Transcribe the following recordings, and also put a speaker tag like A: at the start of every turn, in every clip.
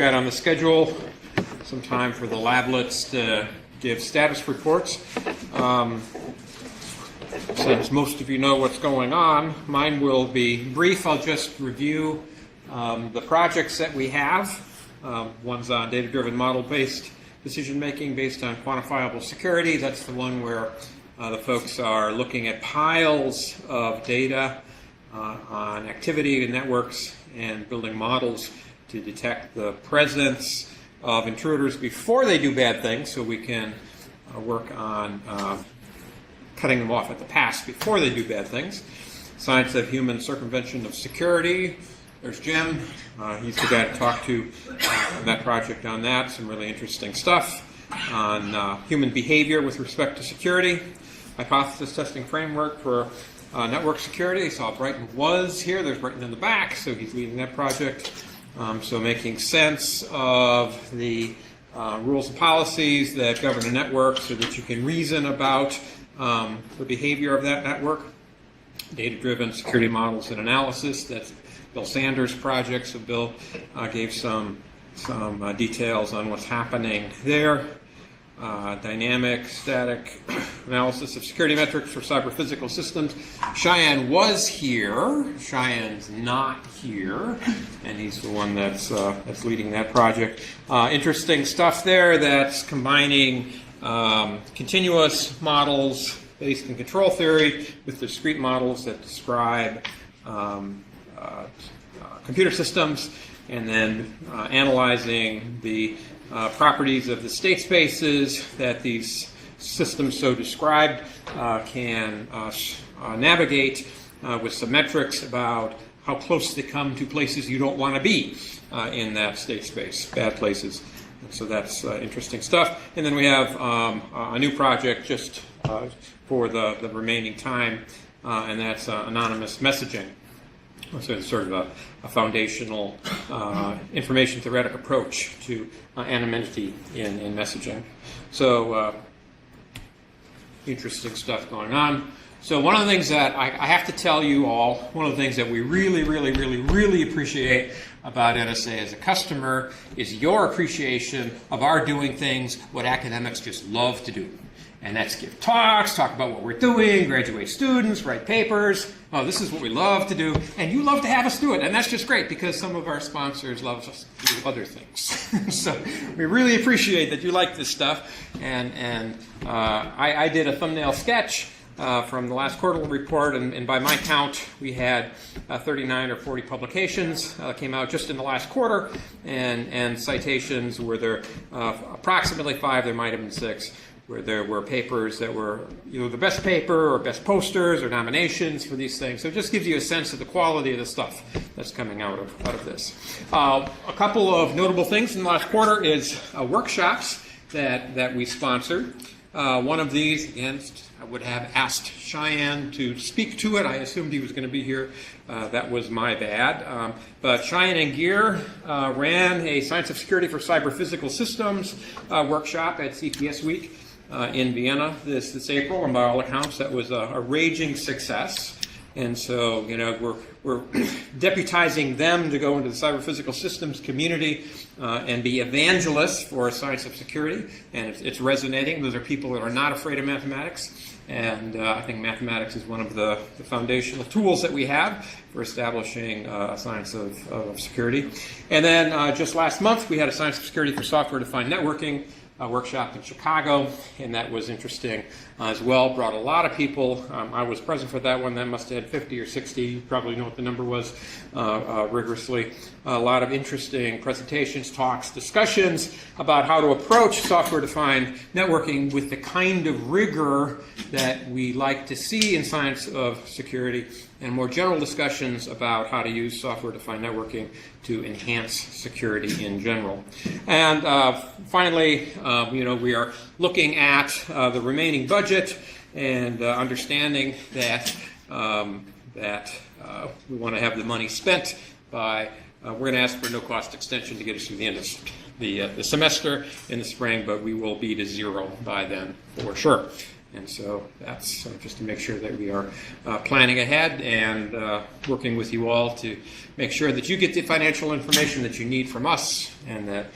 A: got on the schedule some time for the Lablets to give status reports. Since most of you know what's going on, mine will be brief. I'll just review the projects that we have. One's on data-driven model-based decision-making based on quantifiable security. That's the one where the folks are looking at piles of data on activity in networks and building models to detect the presence of intruders before they do bad things, so we can work on cutting them off at the pass before they do bad things. Science of human circumvention of security. There's Jim. He's the guy to talk to on that project on that. Some really interesting stuff on human behavior with respect to security. Hypothesis testing framework for network security. I saw Brighton was here. There's Brighton in the back, so he's leading that project. So making sense of the rules and policies that govern a network so that you can reason about the behavior of that network. Data-driven security models and analysis. That's Bill Sanders' project. So Bill gave some details on what's happening there. Dynamic, static analysis of security metrics for cyber-physical systems. Cheyenne was here. Cheyenne's not here, and he's the one that's leading that project. Interesting stuff there that's combining continuous models based in control theory with discrete models that describe computer systems, and then analyzing the properties of the state spaces that these systems so described can navigate with some metrics about how close they come to places you don't want to be in that state space, bad places. So that's interesting stuff. And then we have a new project just for the remaining time, and that's anonymous messaging. So it's sort of a foundational information theoretic approach to anonymity in messaging. So interesting stuff going on. So one of the things that I have to tell you all, one of the things that we really appreciate about NSA as a customer is your appreciation of our doing things what academics just love to do. And that's give talks, talk about what we're doing, graduate students, write papers. Oh, this is what we love to do. And you love to have us do it. And that's just great because some of our sponsors love us to do other things. So we really appreciate that you like this stuff. And I did a thumbnail sketch from the last quarterly report. And by my count, we had 39 or 40 publications came out just in the last quarter. And citations were there approximately 5. There might have been 6. Where there were papers that were either the best paper or best posters or nominations for these things. So it just gives you a sense of the quality of the stuff that's coming out of this. A couple of notable things in the last quarter is workshops that we sponsored. One of these, again, I would have asked Cheyenne to speak to it. I assumed he was going to be here. That was my bad. But Cheyenne and Gear ran a Science of Security for Cyber-Physical Systems workshop at CTS Week in Vienna this April, and by all accounts, that was a raging success. And so, you know, we're deputizing them to go into the cyber-physical systems community and be evangelists for science of security, and it's resonating. Those are people that are not afraid of mathematics, and I think mathematics is one of the foundational tools that we have for establishing a science of security. And then just last month, we had a Science of Security for Software-Defined Networking workshop in Chicago, and that was interesting as well. Brought a lot of people. I was present for that one. That must have had 50 or 60. You probably know what the number was rigorously. A lot of interesting presentations, talks, discussions about how to approach software-defined networking with the kind of rigor that we like to see in science of security, and more general discussions about how to use software-defined networking to enhance security in general. And finally, we are looking at the remaining budget and understanding that we want to have the money spent by. We're going to ask for a no-cost extension to get us through the end of the semester in the spring, but we will be to zero by then for sure. And so that's just to make sure that we are planning ahead and working with you all to make sure that you get the financial information that you need from us, and that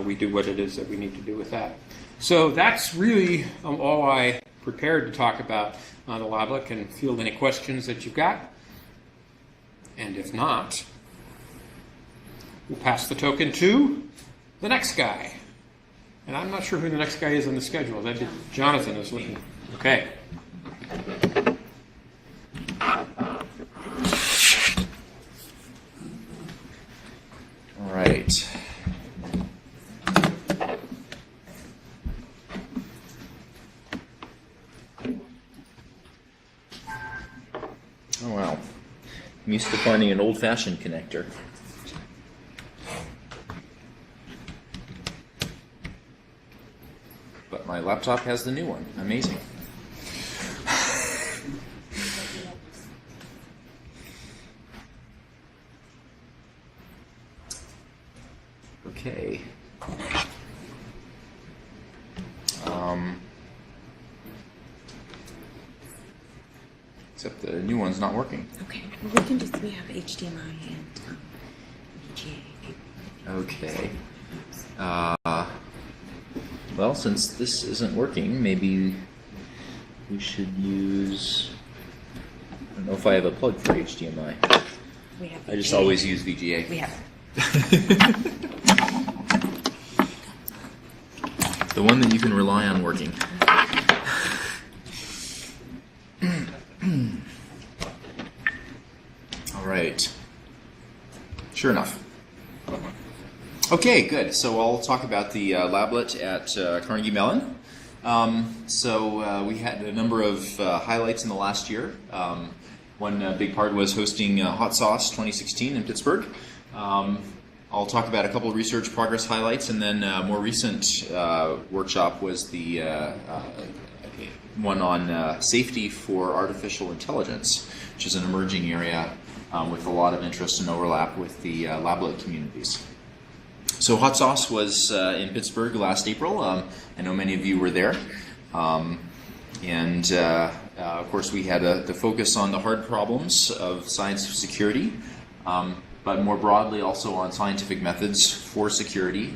A: we do what it is that we need to do with that. So that's really all I prepared to talk about on the Lablet. Can field any questions that you've got. And if not, we'll pass the token to the next guy. And I'm not sure who the next guy is on the schedule. Jonathan is looking. Okay.
B: All right. Oh, wow. I'm used to finding an old-fashioned connector. But my laptop has the new one. Amazing. Okay. Except the new one's not working.
C: Okay, we have HDMI and VGA.
B: Okay. Well, since this isn't working, maybe we should use... I don't know if I have a plug for HDMI.
C: We have VGA.
B: I just always use VGA.
C: We have
B: The one that you can rely on working. All right. Sure enough. Okay, good. So I'll talk about the Lablet at Carnegie Mellon. We had a number of highlights in the last year. One big part was hosting Hot Sauce 2016 in Pittsburgh. I'll talk about a couple of research progress highlights, and then a more recent workshop was the one on safety for artificial intelligence, which is an emerging area with a lot of interest and overlap with the Lablet communities. So Hot Sauce was in Pittsburgh last April. I know many of you were there. Of course, we had the focus on the hard problems of science of security, but more broadly also on scientific methods for security,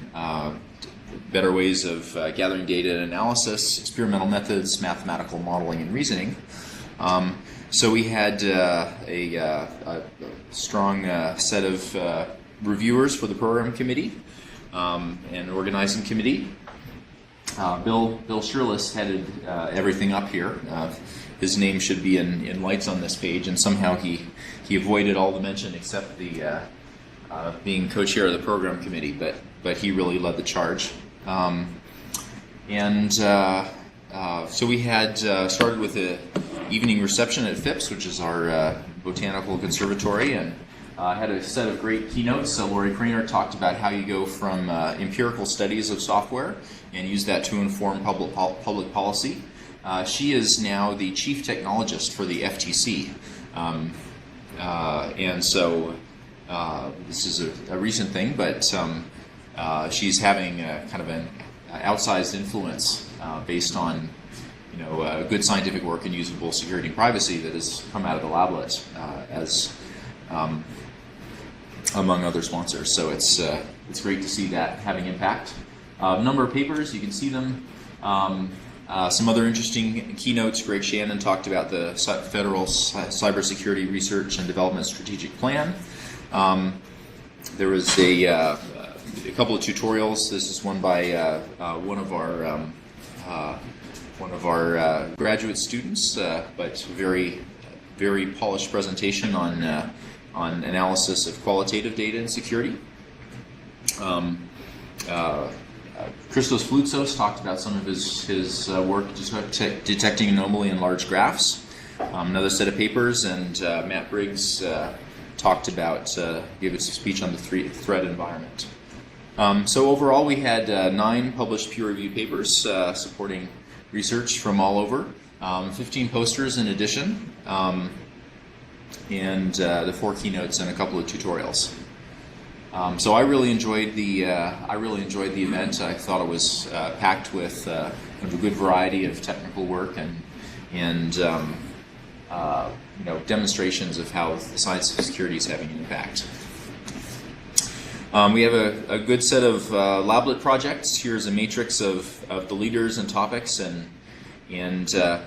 B: better ways of gathering data and analysis, experimental methods, mathematical modeling and reasoning. So we had a strong set of reviewers for the program committee and organizing committee. Bill Shirless headed everything up here. His name should be in lights on this page, and somehow he avoided all the mention except the being co-chair of the program committee, but he really led the charge. So we had started with an evening reception at Phipps, which is our botanical conservatory, and had a set of great keynotes. So Lori Craner talked about how you go from empirical studies of software and use that to inform public policy. She is now the chief technologist for the FTC. This is a recent thing, but she's having kind of an outsized influence based on good scientific work and usable security and privacy that has come out of the Lablet as among other sponsors. So it's great to see that having impact. A number of papers, you can see them. Some other interesting keynotes. Greg Shannon talked about the Federal Cybersecurity Research and Development Strategic Plan. There was a couple of tutorials. This is one by one of our graduate students, but very, very polished presentation on analysis of qualitative data and security. Christos Floutsos talked about some of his work detecting anomaly in large graphs. Another set of papers, and Matt Briggs talked about, gave us a speech on the threat environment. So overall, we had 9 published peer-reviewed papers supporting research from all over, 15 posters in addition, and the 4 keynotes and a couple of tutorials. So I really enjoyed the event. I thought it was packed with kind of a good variety of technical work and demonstrations of how the science of security is having an impact. We have a good set of Lablet projects. Here's a matrix of the leaders and topics, we're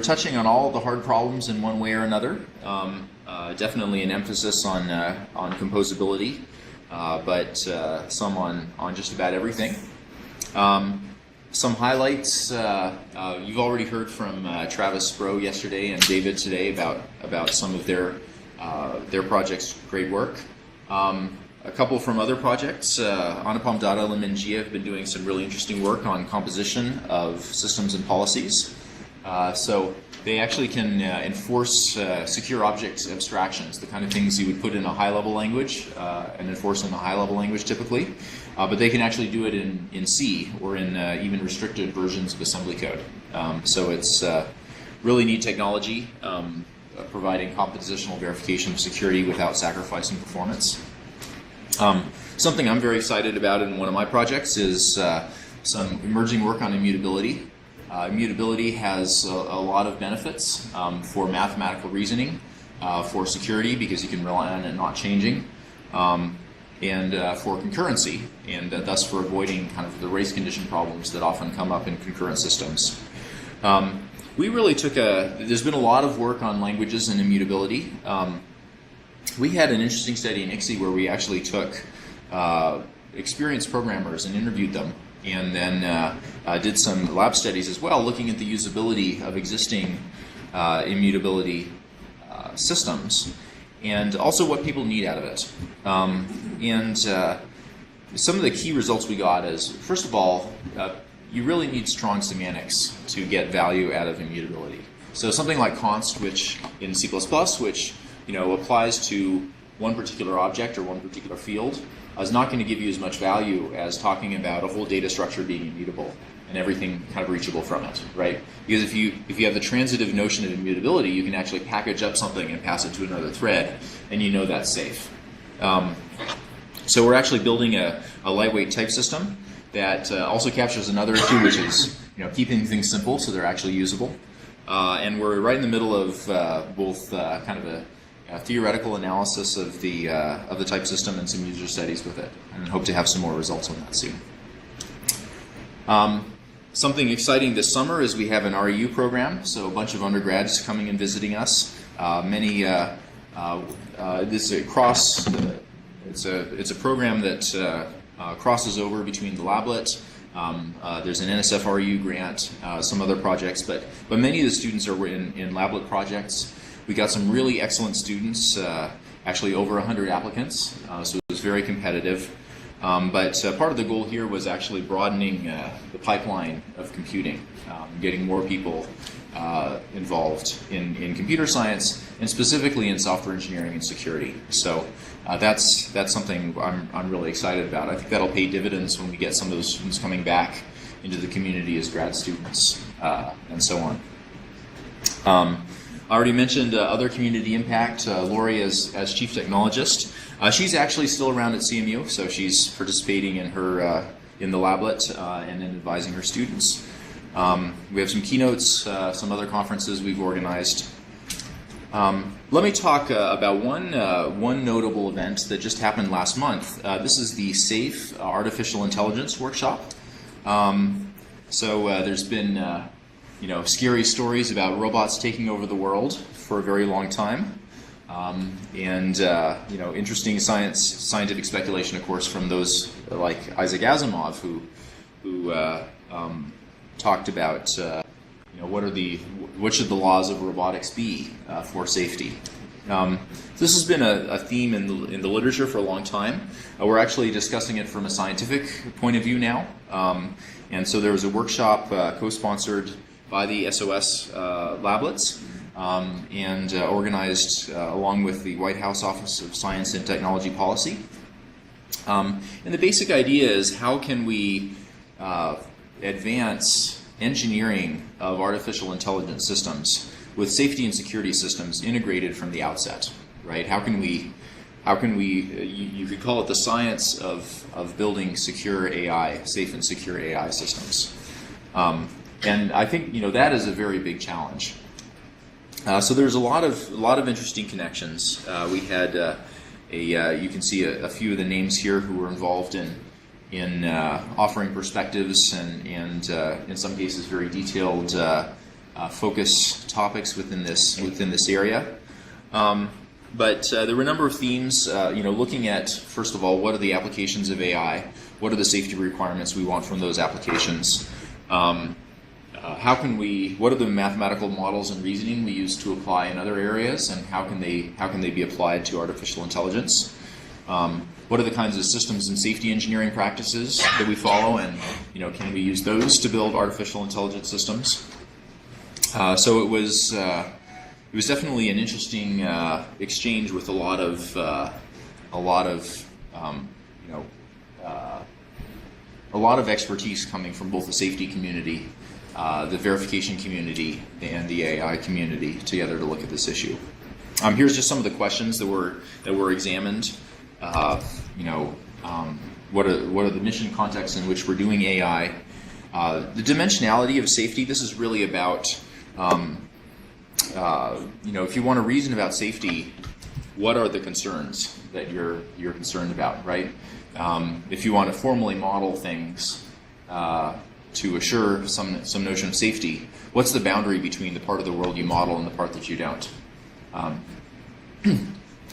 B: touching on all the hard problems in one way or another. Definitely an emphasis on composability, but some on just about everything. Some highlights. You've already heard from Travis Sprow yesterday and David today about some of their projects' great work. A couple from other projects. Anupam Datta and Minjia have been doing some really interesting work on composition of systems and policies. So they actually can enforce secure object abstractions, the kind of things you would put in a high-level language and enforce in a high-level language typically. But they can actually do it in C or in even restricted versions of assembly code. So it's really neat technology, providing compositional verification of security without sacrificing performance. Something I'm very excited about in one of my projects is some emerging work on immutability. Immutability has a lot of benefits for mathematical reasoning, for security because you can rely on it not changing, and for concurrency, and thus for avoiding kind of the race condition problems that often come up in concurrent systems. We really there's been a lot of work on languages and immutability. We had an interesting study in ICSI where we actually took experienced programmers and interviewed them, and then did some lab studies as well, looking at the usability of existing immutability systems, and also what people need out of it. Some of the key results we got is, first of all, you really need strong semantics to get value out of immutability. So something like const, which in C++, which applies to one particular object or one particular field, is not going to give you as much value as talking about a whole data structure being immutable and everything kind of reachable from it, right? Because if you have the transitive notion of immutability, you can actually package up something and pass it to another thread, and you know that's safe. So we're actually building a lightweight type system that also captures another issue, which is keeping things simple so they're actually usable. And we're right in the middle of both kind of a theoretical analysis of the type system and some user studies with it, and hope to have some more results on that soon. Something exciting this summer is we have an REU program, so a bunch of undergrads coming and visiting us. It's a program that crosses over between the Lablet. There's an NSF REU grant, some other projects, but many of the students are in Lablet projects. We got some really excellent students, actually over 100 applicants, so it was very competitive. But part of the goal here was actually broadening the pipeline of computing, getting more people involved in computer science, and specifically in software engineering and security. So that's something I'm really excited about. I think that'll pay dividends when we get some of those students coming back into the community as grad students, and so on. I already mentioned other community impact. Lori as chief technologist. She's actually still around at CMU, so she's participating in the Lablet and in advising her students. We have some keynotes, some other conferences we've organized. Let me talk about one notable event that just happened last month. This is the SAFE Artificial Intelligence Workshop. There's been scary stories about robots taking over the world for a very long time. Interesting scientific speculation, of course, from those like Isaac Asimov, who talked about what should the laws of robotics be for safety. This has been a theme in the literature for a long time. We're actually discussing it from a scientific point of view now. And so there was a workshop co-sponsored by the SOS Lablets and organized along with the White House Office of Science and Technology Policy. And the basic idea is, how can we advance engineering of artificial intelligence systems with safety and security systems integrated from the outset, right? How can we how can we, you could call it the science of building secure AI, safe and secure AI systems. And I think that is a very big challenge. So there's a lot of interesting connections. We had you can see a few of the names here who were involved in offering perspectives and in some cases very detailed focus topics within this area. But there were a number of themes, looking at, first of all, what are the applications of AI? What are the safety requirements we want from those applications? What are the mathematical models and reasoning we use to apply in other areas, and how can they be applied to artificial intelligence? What are the kinds of systems and safety engineering practices that we follow, and can we use those to build artificial intelligence systems? So it was definitely an interesting exchange with a lot of expertise coming from both the safety community, the verification community, and the AI community together to look at this issue. Here's just some of the questions that were examined. What are the mission contexts in which we're doing AI? The dimensionality of safety. This is really about if you want to reason about safety, what are the concerns that you're concerned about, right? If you want to formally model things to assure some notion of safety, what's the boundary between the part of the world you model and the part that you don't?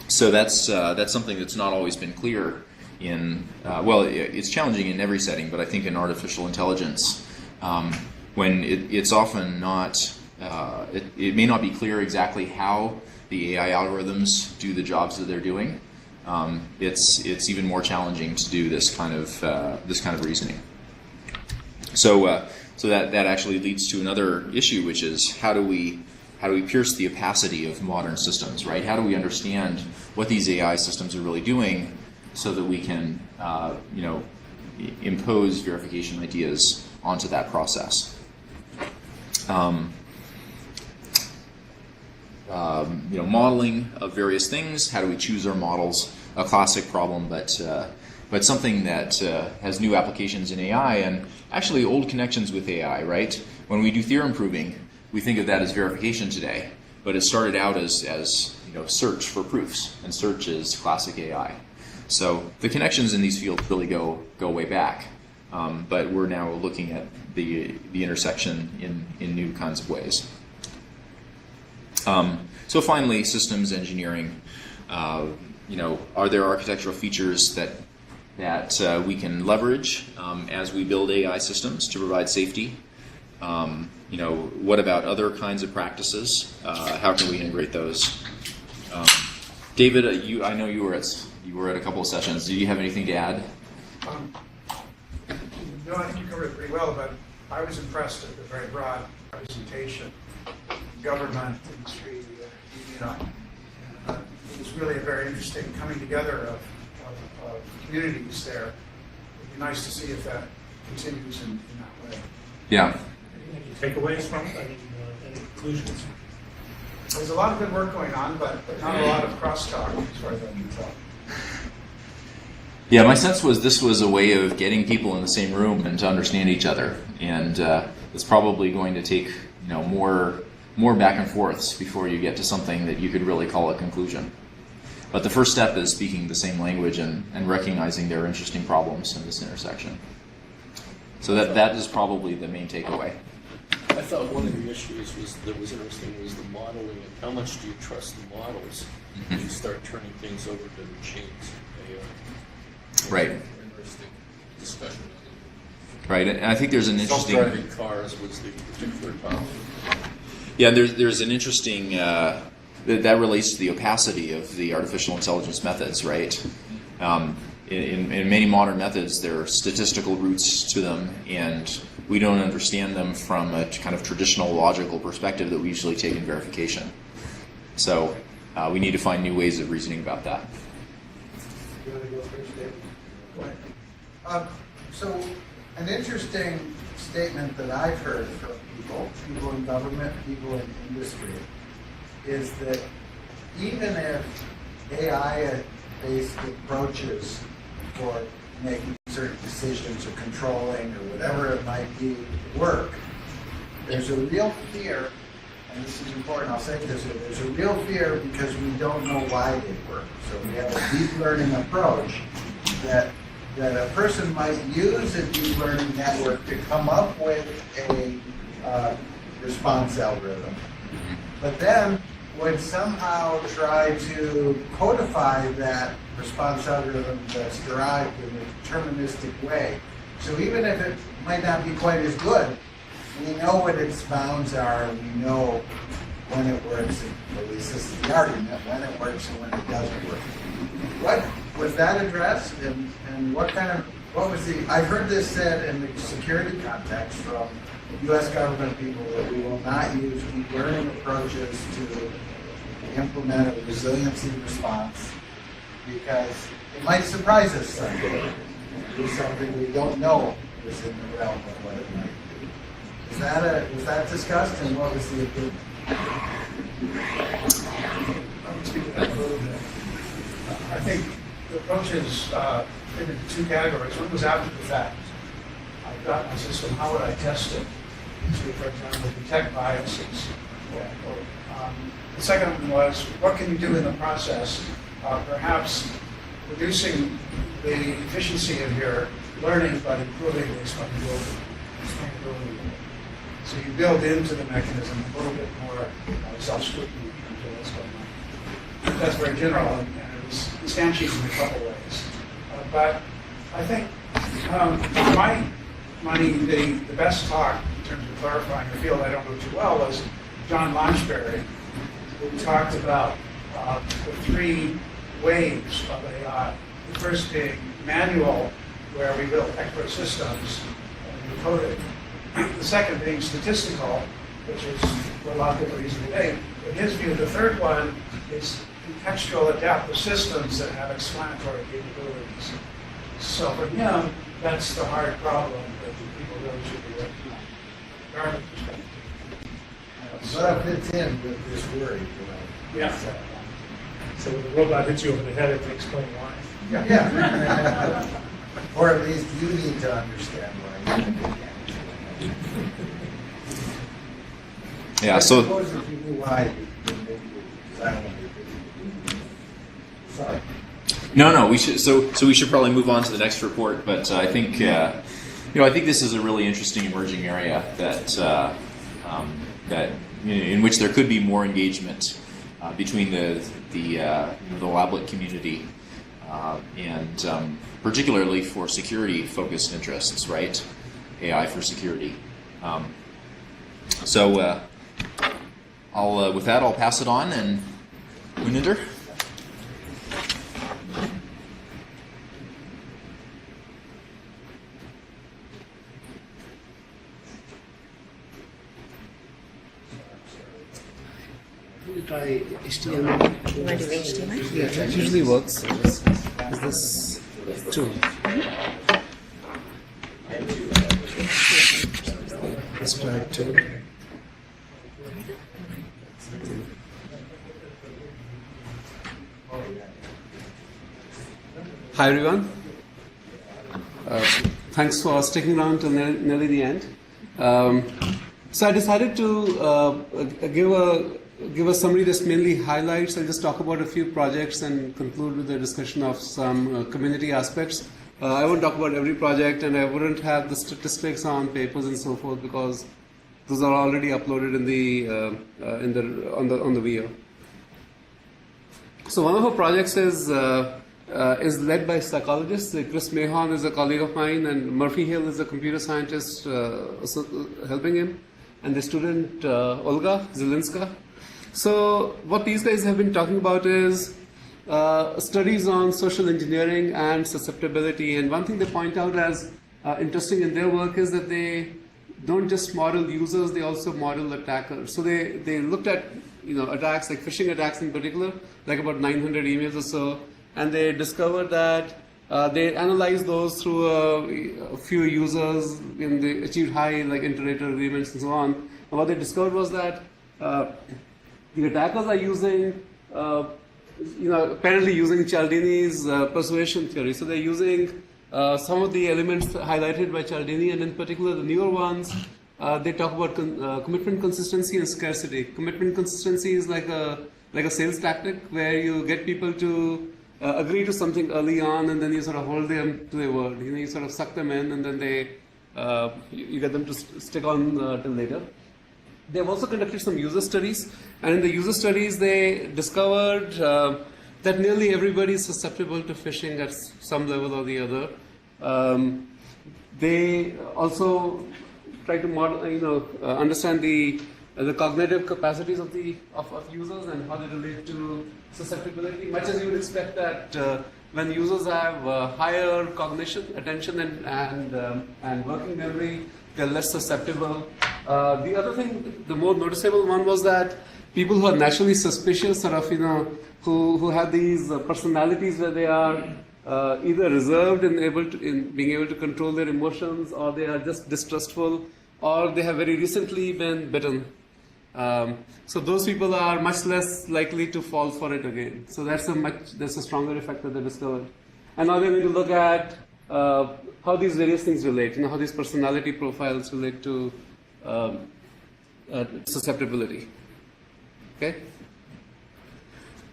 B: So that's something that's not always been clear in, it's challenging in every setting, but I think in artificial intelligence, when it's often not, it may not be clear exactly how the AI algorithms do the jobs that they're doing. It's even more challenging to do this kind of reasoning. So that actually leads to another issue, which is how do we pierce the opacity of modern systems, right? How do we understand what these AI systems are really doing so that we can, impose verification ideas onto that process? Modeling of various things. How do we choose our models? A classic problem, but something that has new applications in AI and actually old connections with AI, right? When we do theorem proving, we think of that as verification today, but it started out as search for proofs, and search is classic AI. So the connections in these fields really go way back, but we're now looking at the intersection in new kinds of ways. So finally, systems engineering. Are there architectural features that we can leverage as we build AI systems to provide safety? What about other kinds of practices? How can we integrate those? David, I know you were at a couple of sessions. Do you have anything to add?
D: No, I think you covered it pretty well, but I was impressed at the very broad presentation. Government, industry, it was really a very interesting coming together of communities there. It'd be nice to see if that continues in that way.
B: Yeah.
E: Any takeaways from it? Any conclusions?
D: There's a lot of good work going on, but not a lot of crosstalk as far as I can tell.
B: Yeah, my sense was this was a way of getting people in the same room and to understand each other, and it's probably going to take more back and forths before you get to something that you could really call a conclusion. But the first step is speaking the same language and recognizing there are interesting problems in this intersection. So that is probably the main takeaway.
F: I thought one of the issues that was interesting was the modeling and how much do you trust the models when you start turning things over to machines.
B: Right.
F: Interesting discussion.
B: Right, and I think there's an interesting...
F: Self-driving cars was the particular topic.
B: Yeah, there's an interesting... that relates to the opacity of the artificial intelligence methods, right? In many modern methods, there are statistical roots to them, and we don't understand them from a kind of traditional logical perspective that we usually take in verification. So we need to find new ways of reasoning about that.
D: You want to go first, Dave?
G: Go ahead. So an interesting statement that I've heard from people in government, people in industry, is that even if AI basic approaches for making certain decisions or controlling or whatever it might be work, there's a real fear, and this is important, I'll say this, there's a real fear because we don't know why they work. So we have a deep learning approach that a person might use a deep learning network to come up with a response algorithm, but then would somehow try to codify that response algorithm that's derived in a deterministic way. So even if it might not be quite as good, we know what its bounds are, and we know when it works, at least this is the argument, when it works and when it doesn't work. What was that addressed, and what was I've heard this said in the security context from U.S. government people that we will not use deep learning approaches to implement a resiliency response because it might surprise us someday. Do something we don't know is in the realm of what it might be. Was that discussed, and what was the opinion?
D: I think the approach is fit into two categories. One was after the fact. I've got my system, how would I test it to, for example, detect biases? The second one was, what can you do in the process, perhaps reducing the efficiency of your learning but improving the explainability. So you build into the mechanism a little bit more self-scrutiny into what's going on. That's very general, and it was instantiated in a couple ways. But I think, for my money, the best talk in terms of clarifying the field I don't know too well was John Launchberry, who talked about the three waves of AI. The first being manual, where we build expert systems and we code it. The second being statistical, which is what a lot of people are using today. In his view, the third one is contextual adaptive systems that have explanatory capabilities. So for him, that's the hard problem that people really should be working on. Garment perspective.
G: So that fits in with this worry,
D: Yeah.
E: So when the robot hits you over the head, it can explain why.
G: Yeah. Or at least you need to understand why.
B: Yeah, so
G: Suppose if you knew why, maybe I don't know. Sorry.
B: no, we should. So we should probably move on to the next report. But I think I think this is a really interesting emerging area that in which there could be more engagement between the Lablet community and particularly for security-focused interests, right? AI for security. So with that, I'll pass it on. And Uninder?
H: Try HTML.
C: You want to do HTML?
H: Yeah, it usually works. Is this two? Let's try two. Hi everyone. Thanks for sticking around till nearly the end. So I decided to give a summary that mainly highlights. I'll just talk about a few projects and conclude with a discussion of some community aspects. I won't talk about every project, and I wouldn't have the statistics on papers and so forth because those are already uploaded on the VO. So one of our projects is led by psychologists. Chris Mahon is a colleague of mine, and Murphy Hill is a computer scientist helping him, and the student Olga Zelinska. So what these guys have been talking about is studies on social engineering and susceptibility. And one thing they point out as interesting in their work is that they don't just model users, they also model attackers. So they looked at attacks, like phishing attacks in particular, like about 900 emails or so, and they discovered that they analyzed those through a few users, and they achieved high inter-rater agreements and so on. And what they discovered was that the attackers are using apparently using Cialdini's persuasion theory. So they're using some of the elements highlighted by Cialdini, and in particular the newer ones. They talk about commitment consistency and scarcity. Commitment consistency is like a sales tactic where you get people to agree to something early on, and then you sort of hold them to their word. You sort of suck them in, and then you get them to stick on till later. They have also conducted some user studies, and in the user studies they discovered that nearly everybody is susceptible to phishing at some level or the other. They also try to model, understand the cognitive capacities of users and how they relate to susceptibility. Much as you would expect that when users have higher cognition, attention, and working memory, they're less susceptible. The other thing, the more noticeable one, was that people who are naturally suspicious, sort of, who have these personalities where they are either reserved and in being able to control their emotions, or they are just distrustful, or they have very recently been bitten. So those people are much less likely to fall for it again. So that's a stronger effect that they discovered. And now they're going to look at how these various things relate, how these personality profiles relate to susceptibility. Okay.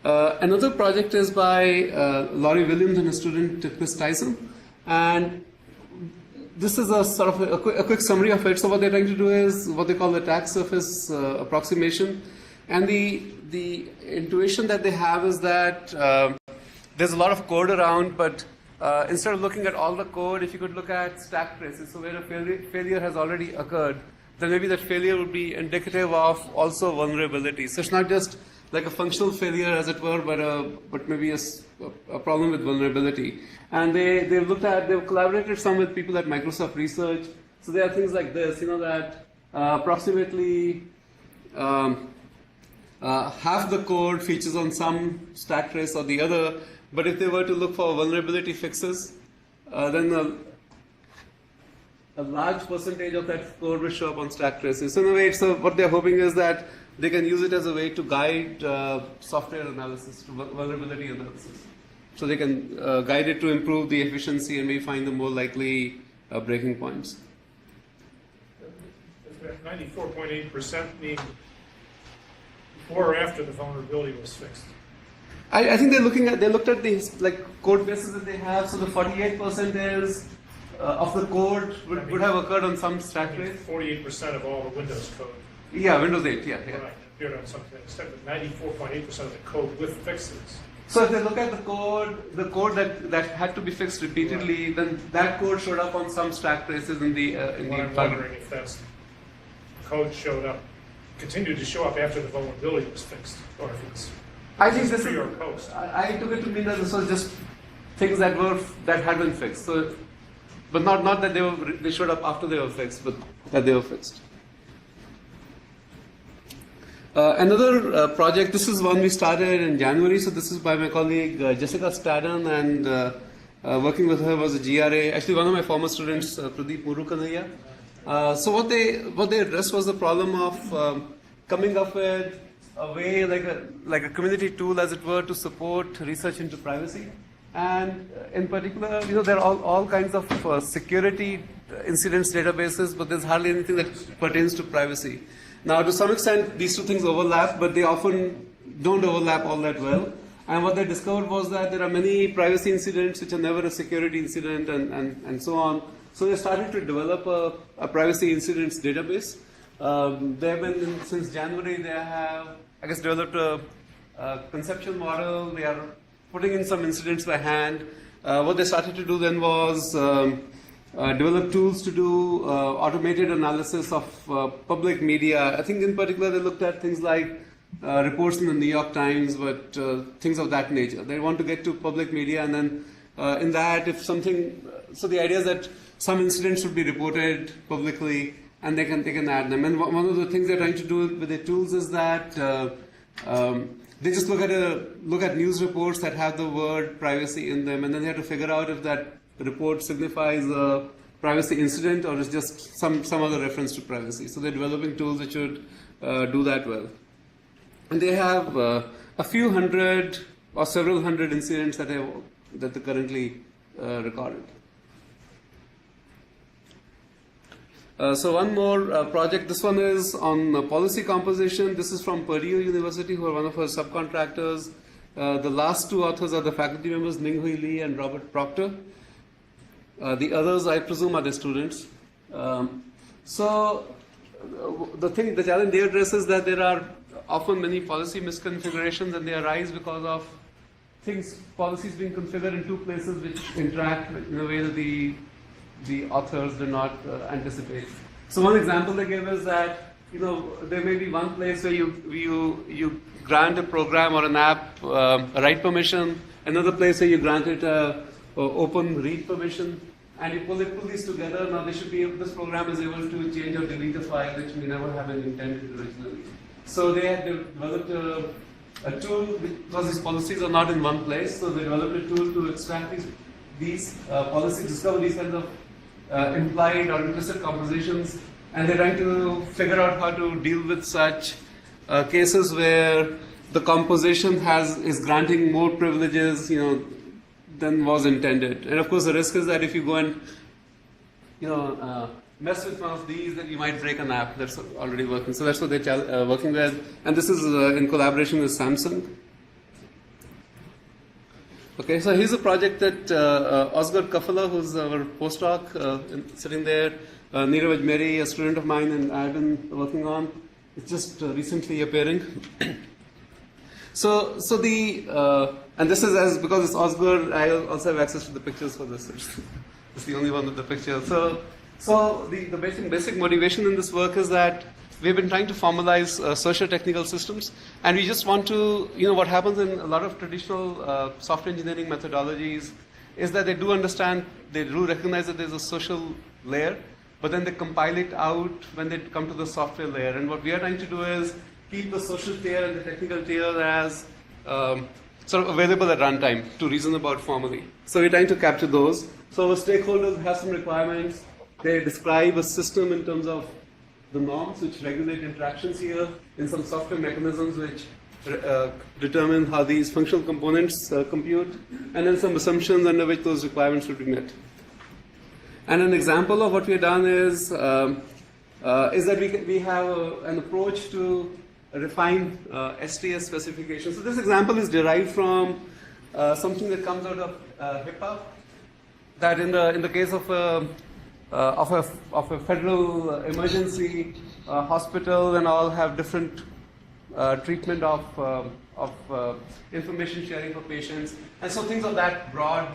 H: Another project is by Laurie Williams and a student Chris Tyson, and this is a sort of a quick summary of it. So what they're trying to do is what they call the attack surface approximation, and the intuition that they have is that there's a lot of code around, but instead of looking at all the code, if you could look at stack traces, so where a failure has already occurred, then maybe that failure would be indicative of also vulnerability. So it's not just like a functional failure, as it were, but maybe a problem with vulnerability. And they've collaborated some with people at Microsoft Research. So there are things like this, that approximately half the code features on some stack trace or the other. But if they were to look for vulnerability fixes, then a large percentage of that code will show up on stack traces. So in a way, what they're hoping is that they can use it as a way to guide software analysis, to vulnerability analysis. So they can guide it to improve the efficiency and maybe find the more likely breaking points.
E: Does that 94.8% mean before or after the vulnerability was fixed?
H: I think they looked at the code bases that they have. So the 48% is of the code would have occurred on some stack trace.
E: 48% of all the Windows code.
H: Yeah, Windows 8. Yeah.
E: Right, appeared on something except that 94.8% of the code with fixes.
H: So if they look at the code that had to be fixed repeatedly, then that code showed up on some stack traces in the
E: I'm wondering if that's code continued to show up after the vulnerability was fixed, or if it's pre or post.
H: I took it to mean that this was just things that had been fixed. So, but not that they showed up after they were fixed, but that they were fixed. Another project, this is one we started in January, so this is by my colleague Jessica Stadden, and working with her was a GRA, actually one of my former students, Pradeep Murukanaya. So what they addressed was the problem of coming up with a way, like a community tool, as it were, to support research into privacy. And in particular, there are all kinds of security incidents databases, but there's hardly anything that pertains to privacy. Now, to some extent, these two things overlap, but they often don't overlap all that well. And what they discovered was that there are many privacy incidents which are never a security incident, and so on. So they started to develop a privacy incidents database. They have been, since January, they have, I guess, developed a conceptual model. They are putting in some incidents by hand. What they started to do then was develop tools to do automated analysis of public media. I think in particular they looked at things like reports in the New York Times, but things of that nature. They want to get to public media, and then in that, if something, so the idea is that some incidents should be reported publicly, and they can add them. And one of the things they're trying to do with the tools is that they just look at news reports that have the word privacy in them, and then they have to figure out if that report signifies a privacy incident or is just some other reference to privacy. So they're developing tools which should do that well. And they have a few hundred or several hundred incidents that are currently recorded. So one more project. This one is on policy composition. This is from Purdue University, who are one of our subcontractors. The last two authors are the faculty members, Ming-Hui Lee and Robert Proctor. The others, I presume, are the students. The challenge they address is that there are often many policy misconfigurations, and they arise because of policies being configured in two places which interact in a way that the authors do not anticipate. So one example they give is that there may be one place where you grant a program or an app a write permission, another place where you grant it open read permission, and you pull these together. Now this program is able to change or delete a file which we never have intended originally. So they had developed a tool because these policies are not in one place. So they developed a tool to extract these policies, discover these kinds of implied or implicit compositions, and they're trying to figure out how to deal with such cases where the composition is granting more privileges, than was intended. And of course, the risk is that if you go and mess with one of these, then you might break an app that's already working. So that's what they're working with, and this is in collaboration with Samsung. Okay, so here's a project that Oscar Kafala, who's our postdoc sitting there, Neeraj Meri, a student of mine, and I've been working on. It's just recently appearing. And this is because it's Oscar, I also have access to the pictures for this. It's the only one with the picture. So the basic motivation in this work is that we've been trying to formalize socio-technical systems, and we just want to, what happens in a lot of traditional software engineering methodologies is that they do recognize that there's a social layer, but then they compile it out when they come to the software layer. And what we are trying to do is keep the social tier and the technical tier as sort of available at runtime to reason about formally. So we're trying to capture those. So our stakeholders have some requirements. They describe a system in terms of the norms which regulate interactions here, in some software mechanisms which determine how these functional components compute, and then some assumptions under which those requirements should be met. And an example of what we have done is that we have an approach to refine STS specifications. So this example is derived from something that comes out of HIPAA. That in the case of a federal emergency, hospital and all have different treatment of information sharing for patients, and so things of that broad.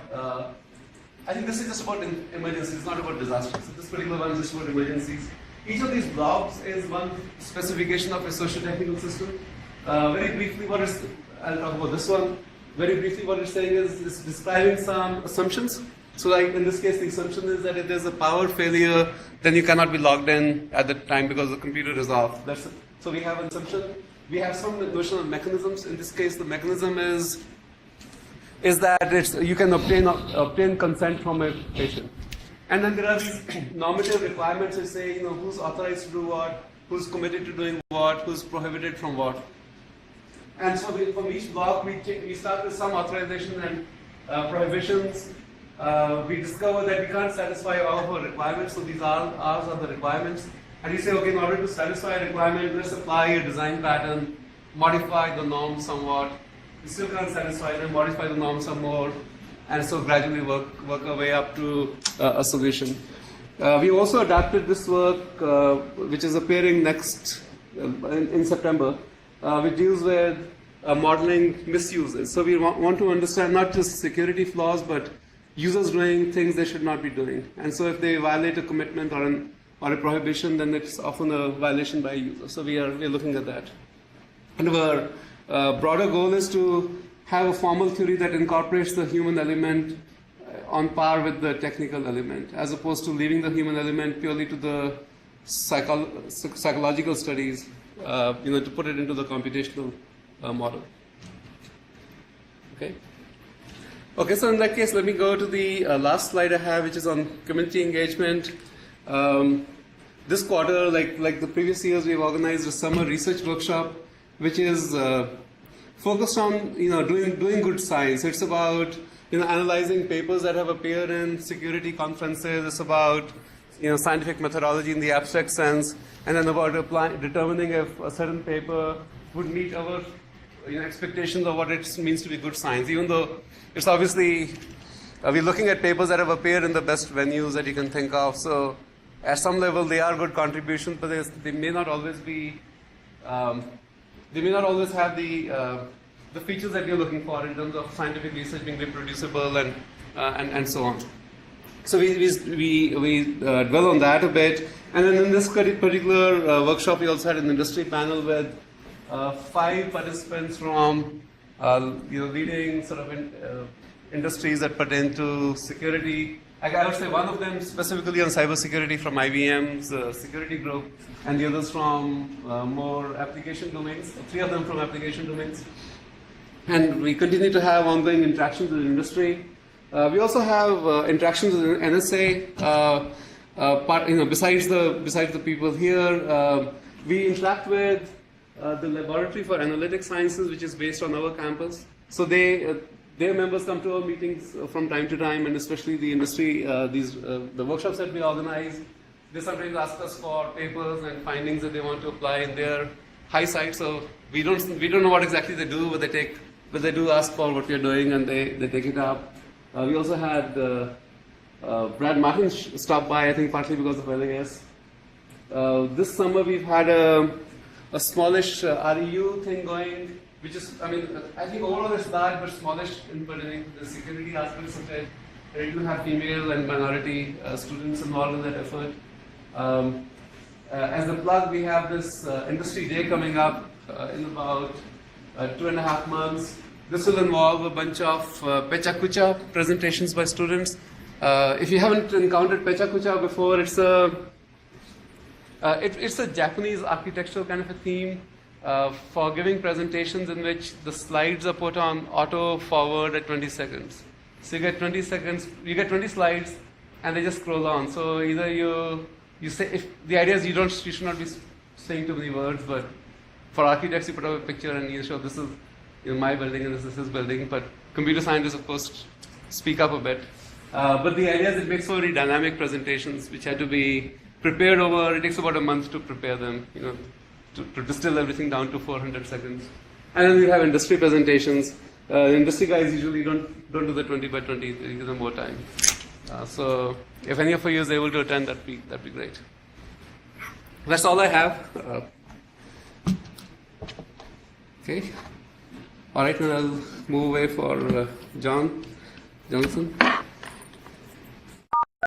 H: I think this is just about emergencies, it's not about disasters. So this particular one is just about emergencies. Each of these blobs is one specification of a socio-technical system. Very briefly, I'll talk about this one. Very briefly, what it's saying is it's describing some assumptions. So like in this case, the assumption is that if there's a power failure, then you cannot be logged in at the time because the computer is off. So we have an assumption. We have some notion of mechanisms. In this case, the mechanism is that you can obtain consent from a patient. And then there are these normative requirements which say, who's authorized to do what, who's committed to doing what, who's prohibited from what. And so from each block, we start with some authorization and prohibitions. We discover that we can't satisfy all of our requirements, so these ours are the requirements. And we say, okay, in order to satisfy a requirement, let's apply a design pattern, modify the norm somewhat. We still can't satisfy them, modify the norm some more, and so gradually work our way up to a solution. We also adapted this work, which is appearing next in September, which deals with modeling misuses. So we want to understand not just security flaws, but users doing things they should not be doing. And so if they violate a commitment or a prohibition, then it's often a violation by a user. So we are looking at that. And our broader goal is to have a formal theory that incorporates the human element on par with the technical element, as opposed to leaving the human element purely to the psychological studies, to put it into the computational model. Okay, so in that case, let me go to the last slide I have, which is on community engagement. This quarter, like the previous years, we've organized a summer research workshop, which is focused on doing good science. It's about analyzing papers that have appeared in security conferences. It's about scientific methodology in the abstract sense, and then about determining if a certain paper would meet our expectations of what it means to be good science. Even though it's obviously we're looking at papers that have appeared in the best venues that you can think of. So at some level they are good contributions, but they may not always be. They may not always have the features that you're looking for in terms of scientific research being reproducible and so on. So we dwell on that a bit, and then in this particular workshop, we also had an industry panel with 5 participants from leading sort of industries that pertain to security. I would say one of them specifically on cybersecurity from IBM's security group, and the others from more application domains. 3 of them from application domains. And we continue to have ongoing interactions with industry. We also have interactions with NSA. Besides the people here, we interact with the Laboratory for Analytic Sciences, which is based on our campus. So their members come to our meetings from time to time, and especially the industry, the workshops that we organize. They sometimes ask us for papers and findings that they want to apply in their high site. So we don't know what exactly they do, but they do ask for what we are doing, and they take it up. We also had Brad Martin stop by, I think partly because of LAS. This summer we've had a smallish REU thing going, which is, I think overall it's large but smallish in pertaining to the security aspects of it. We do have female and minority students involved in that effort. As a plug, we have this industry day coming up in about 2.5 months. This will involve a bunch of Pecha Kucha presentations by students. If you haven't encountered Pecha Kucha before, it's a Japanese architectural kind of a theme for giving presentations in which the slides are put on auto forward at 20 seconds. So you get 20 seconds, you get 20 slides, and they just scroll on. So either you say, if the idea is you should not be saying too many words, but for architects you put up a picture and you show this is my building and this is his building. But computer scientists, of course, speak up a bit. But the idea is it makes for very dynamic presentations, which had to be prepared over. It takes about a month to prepare them, to distill everything down to 400 seconds. And then we have industry presentations. Industry guys usually don't do the 20 by 20. They give them more time. So if any of you is able to attend, that'd be great. That's all I have. Okay. All right, now I'll move away for Jonathan.